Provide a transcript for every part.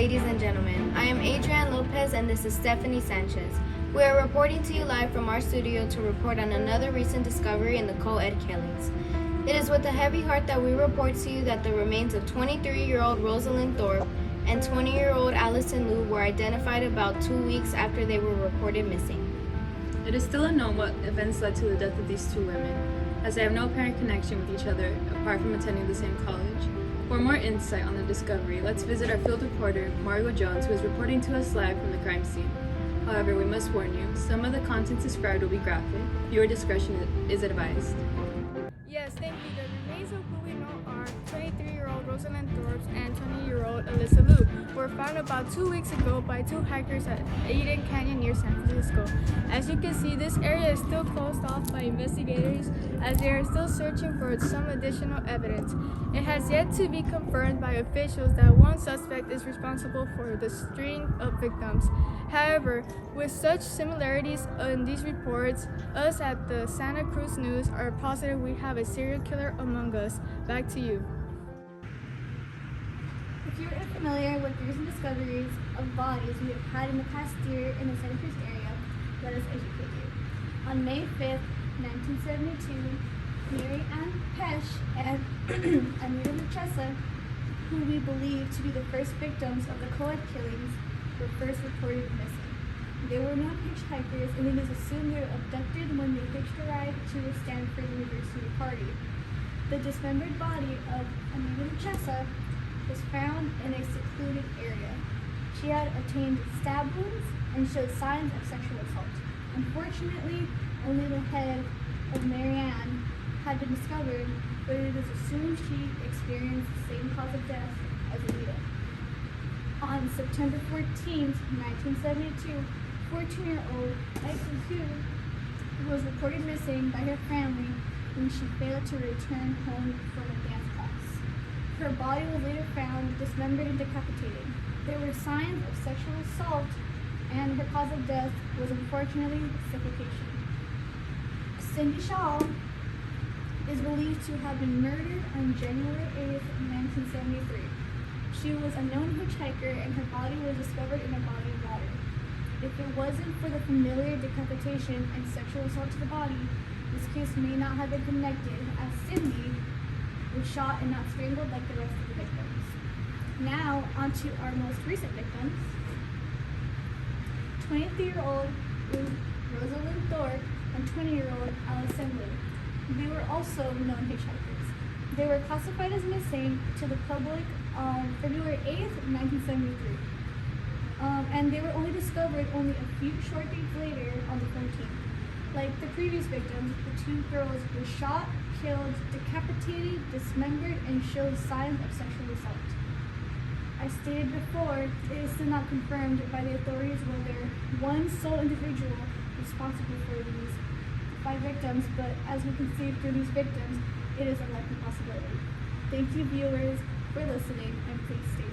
ladies and gentlemen. I am Adrienne Lopez and this is Stephanie Sanchez. We are reporting to you live from our studio to report on another recent discovery in the co-ed killings. It is with a heavy heart that we report to you that the remains of 23-year-old Rosalind Thorpe and 20-year-old Allison Liu were identified about 2 weeks after they were reported missing. It is still unknown what events led to the death of these two women, as they have no apparent connection with each other apart from attending the same college. For more insight on the discovery, let's visit our field reporter, Margo Jones, who is reporting to us live from the crime scene. However, we must warn you, some of the contents described will be graphic. Viewer discretion is advised. Yes, thank you. The remains of who we know are 23-year-old Rosalind Thorpe and 20-year-old Alyssa Liu were found about 2 weeks ago by two hikers at Eden Canyon near San Francisco. As you can see, this area is still closed off by investigators as they are still searching for some additional evidence. It has yet to be confirmed by officials that one suspect is responsible for the string of victims. However, with such similarities in these reports, us at the Santa Cruz News are positive we have a serial killer among us. Back to you. If you're unfamiliar with the recent discoveries of bodies we have had in the past year in the Santa Cruz area, let us educate you. On May 5th, 1972, Mary Ann Pesch and Anita Luchesa, who we believe to be the first victims of the co-ed killings, were first reported missing. They were not hitchhikers, and it is assumed they were abducted when they hitched a ride to a Stanford University party. The dismembered body of Anita Luchesa was found in a secluded area. She had obtained stab wounds and showed signs of sexual assault. Unfortunately, only the head of Marianne had been discovered, but it is assumed she experienced the same cause of death as Anita. On September 14th, 1972, 14-year-old Alyssa Liu was reported missing by her family when she failed to return home from a dance class. Her body was later found dismembered and decapitated. There were signs of sexual assault, and her cause of death was unfortunately suffocation. Cindy Shaw is believed to have been murdered on January 8th, 1973. She was a known hitchhiker and her body was discovered in a body of water. If it wasn't for the familiar decapitation and sexual assault to the body, this case may not have been connected, as Cindy was shot and not strangled like the rest of the victims. Now, onto our most recent victims. 23-year-old Rosalind Thorpe and 20-year-old Allison Liu. They were also known hitchhikers. They were classified as missing to the public on February 8th, 1973. And they were only discovered only a few short days later on the 14th. Like the previous victims, the two girls were shot, killed, decapitated, dismembered, and showed signs of sexual assault. As stated before, it is still not confirmed by the authorities whether one sole individual responsible for these 5 victims, but as we can see through these victims, it is a likely possibility. Thank you, viewers, for listening, and please stay safe.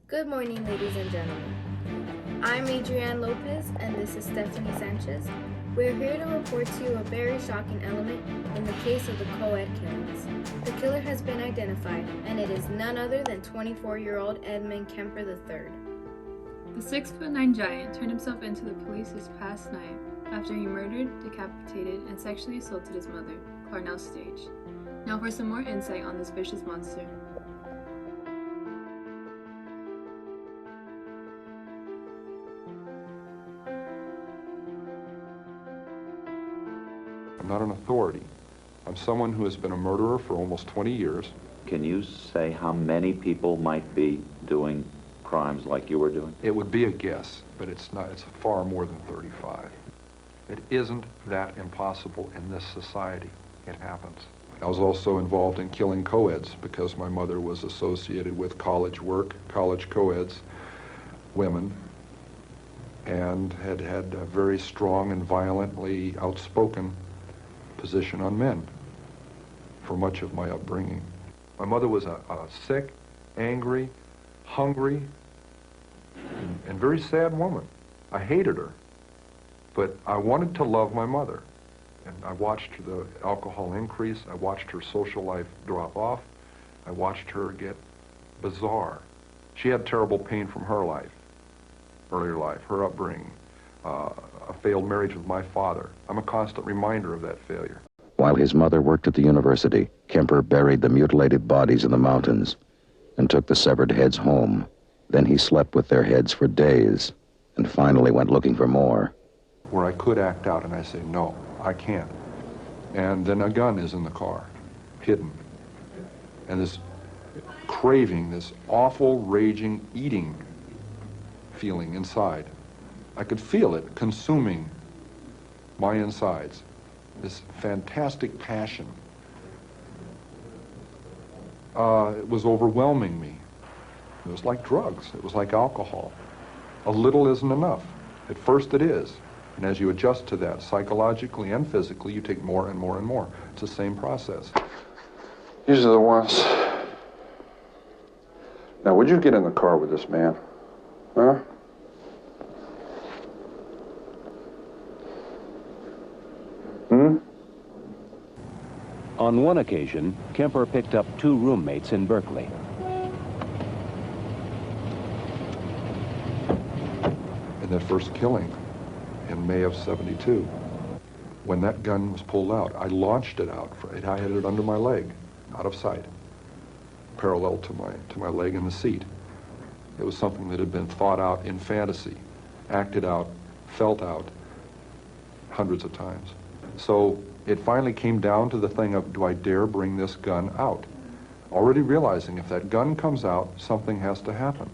Good morning, ladies and gentlemen. I'm Adrienne Lopez and this is Stephanie Sanchez. We're here to report to you a very shocking element in the case of the co-ed killings. The killer has been identified, and it is none other than 24-year-old Edmund Kemper III. The 6'9" giant turned himself into the police this past night after he murdered, decapitated, and sexually assaulted his mother, Clarnell Stage. Now for some more insight on this vicious monster. I'm not an authority. I'm someone who has been a murderer for almost 20 years. Can you say how many people might be doing crimes like you were doing? It would be a guess, but it's not. It's far more than 35. It isn't that impossible in this society. It happens. I was also involved in killing co-eds because my mother was associated with college work, college co-eds, women, and had had a very strong and violently outspoken position on men for much of my upbringing. My mother was a sick, angry, hungry, and very sad woman. I hated her, but I wanted to love my mother. And I watched the alcohol increase. I watched her social life drop off. I watched her get bizarre. She had terrible pain from her life, earlier life, her upbringing, a failed marriage with my father. I'm a constant reminder of that failure. While his mother worked at the university, Kemper buried the mutilated bodies in the mountains and took the severed heads home. Then he slept with their heads for days and finally went looking for more. Where I could act out, and I say, no, I can't. And then a gun is in the car, hidden. And this craving, this awful, raging, eating feeling inside. I could feel it consuming my insides. This fantastic passion. It was overwhelming me. It was like drugs. It was like alcohol. A little isn't enough. At first it is. And as you adjust to that, psychologically and physically, you take more and more and more. It's the same process. These are the ones. Now, would you get in the car with this man? Huh? On one occasion, Kemper picked up 2 roommates in Berkeley. In that first killing in May of '72, when that gun was pulled out, I launched it out. I had it under my leg, out of sight, parallel to my leg in the seat. It was something that had been thought out in fantasy, acted out, felt out hundreds of times. So it finally came down to the thing of, do I dare bring this gun out? Already realizing if that gun comes out, something has to happen.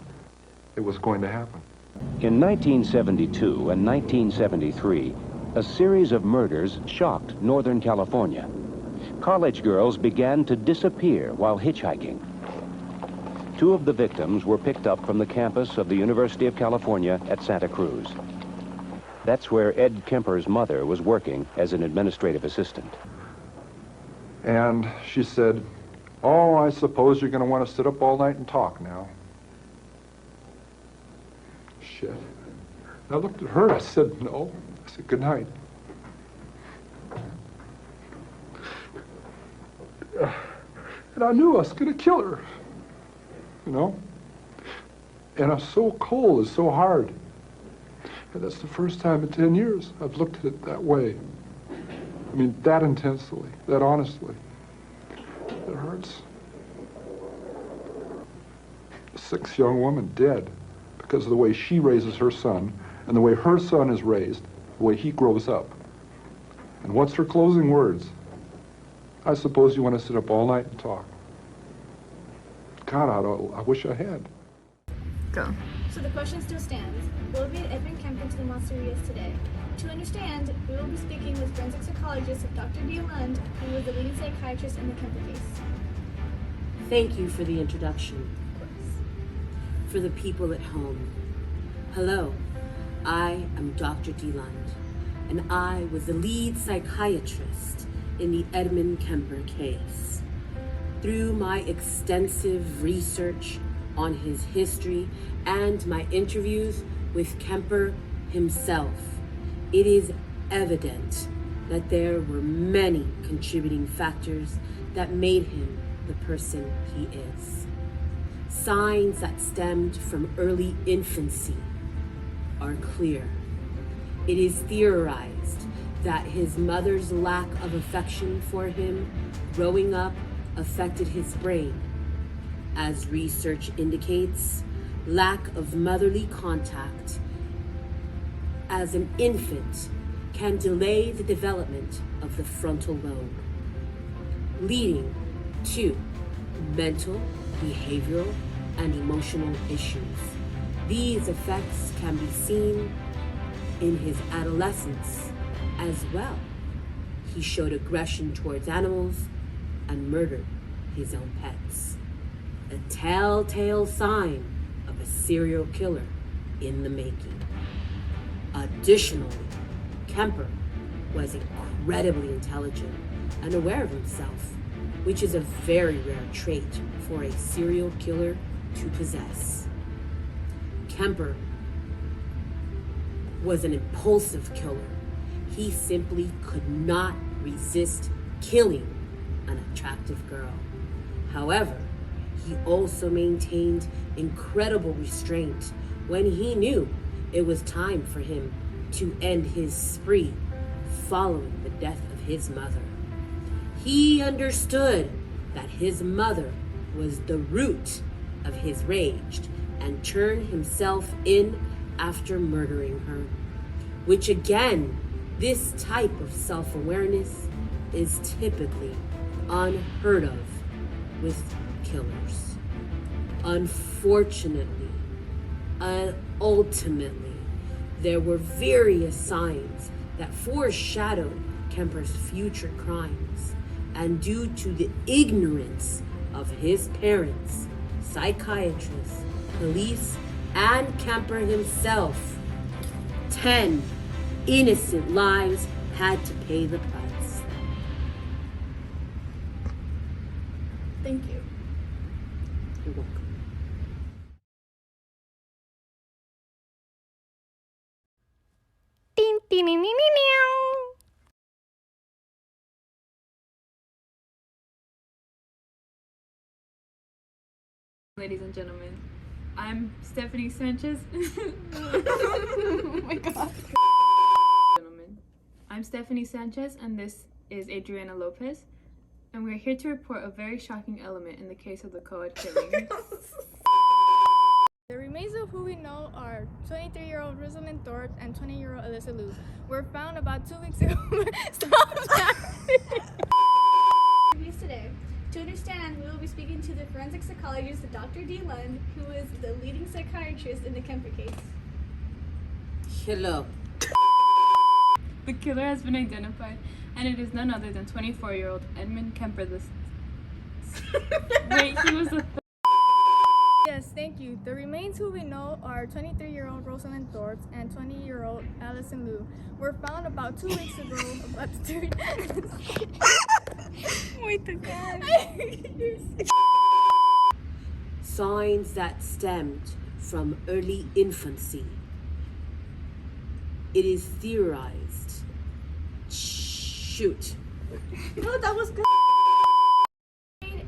It was going to happen. In 1972 and 1973, a series of murders shocked Northern California. College girls began to disappear while hitchhiking. 2 of the victims were picked up from the campus of the University of California at Santa Cruz. That's where Ed Kemper's mother was working as an administrative assistant. And she said, oh, I suppose you're going to want to sit up all night and talk now. Shit. And I looked at her, I said, no. I said, good night. And I knew I was going to kill her, you know? And I'm so cold, it's so hard. And that's the first time in 10 years I've looked at it that way. I mean, that intensely, that honestly. It hurts. A 6 young woman dead because of the way she raises her son and the way her son is raised, the way he grows up. And what's her closing words? I suppose you want to sit up all night and talk. God, I wish I had. Go. So the question still stands. Will we get Edmund Kemper to the Monsterias today? To understand, we will be speaking with forensic psychologist Dr. Edmund, who was the leading psychiatrist in the Kemper case. Thank you for the introduction. For the people at home, hello, I am Dr. Edmund, and I was the lead psychiatrist in the Edmund Kemper case. Through my extensive research on his history and my interviews with Kemper himself, it is evident that there were many contributing factors that made him the person he is. Signs that stemmed from early infancy are clear. It is theorized that his mother's lack of affection for him growing up affected his brain. As research indicates, lack of motherly contact as an infant can delay the development of the frontal lobe, leading to mental, behavioral, and emotional issues. These effects can be seen in his adolescence as well. He showed aggression towards animals and murdered his own pets. A telltale sign of a serial killer in the making. Additionally, Kemper was incredibly intelligent and aware of himself, which is a very rare trait for a serial killer to possess. Kemper was an impulsive killer. He simply could not resist killing an attractive girl. However, he also maintained incredible restraint when he knew it was time for him to end his spree following the death of his mother. He understood that his mother was the root of his rage and turned himself in after murdering her, which again, this type of self-awareness is typically unheard of with killers. Unfortunately, and ultimately, there were various signs that foreshadowed Kemper's future crimes, and due to the ignorance of his parents, psychiatrists, police, and Kemper himself, 10 innocent lives had to pay the price. Thank you. You're welcome. Ding, ding, ding, ding, ding, ding. Ladies and gentlemen, I'm Stephanie Sanchez. Oh my god. Gentlemen, I'm Stephanie Sanchez, and this is Adriana Lopez, and we're here to report a very shocking element in the case of the co-ed killing. The remains of who we know are 23-year-old Rosalind Thorpe and 20-year-old Alyssa Liu were found about 2 weeks ago. Stop laughing. Today. To understand, we will be speaking to the forensic psychologist, Dr. D. Lund, who is the leading psychiatrist in the Kemper case. Hello. The killer has been identified, and it is none other than 24-year-old Edmund Kemper. Wait, he was the Yes, thank you. The remains who we know are 23-year-old Rosalind Thorpe and 20-year-old Allison Liu were found about 2 weeks ago. Wait the god. Signs that stemmed from early infancy. It is theorized. Shoot. No, that was good.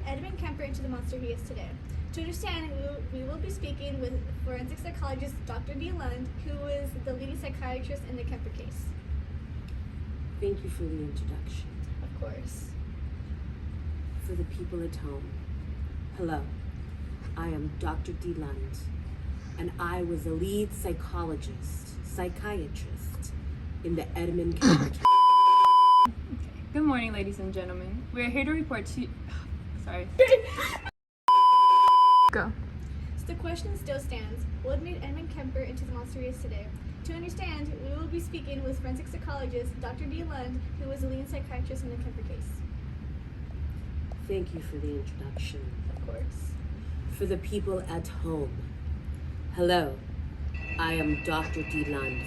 Edmund Kemper into the monster he is today. To understand, we will be speaking with forensic psychologist Dr. D. Lund, who is the leading psychiatrist in the Kemper case. Thank you for the introduction. Of course. For the people at home, hello. I am Dr. D. Lund, and I was the lead psychiatrist in the Edmund Kemper case. Good morning, ladies and gentlemen. We are here to report to sorry. Go. So the question still stands. What made Edmund Kemper into the monster he is today? To understand, we will be speaking with forensic psychologist Dr. D. Lund, who is the leading psychiatrist in the Kemper case. Thank you for the introduction. Of course. For the people at home, hello. I am Dr. D. Lund,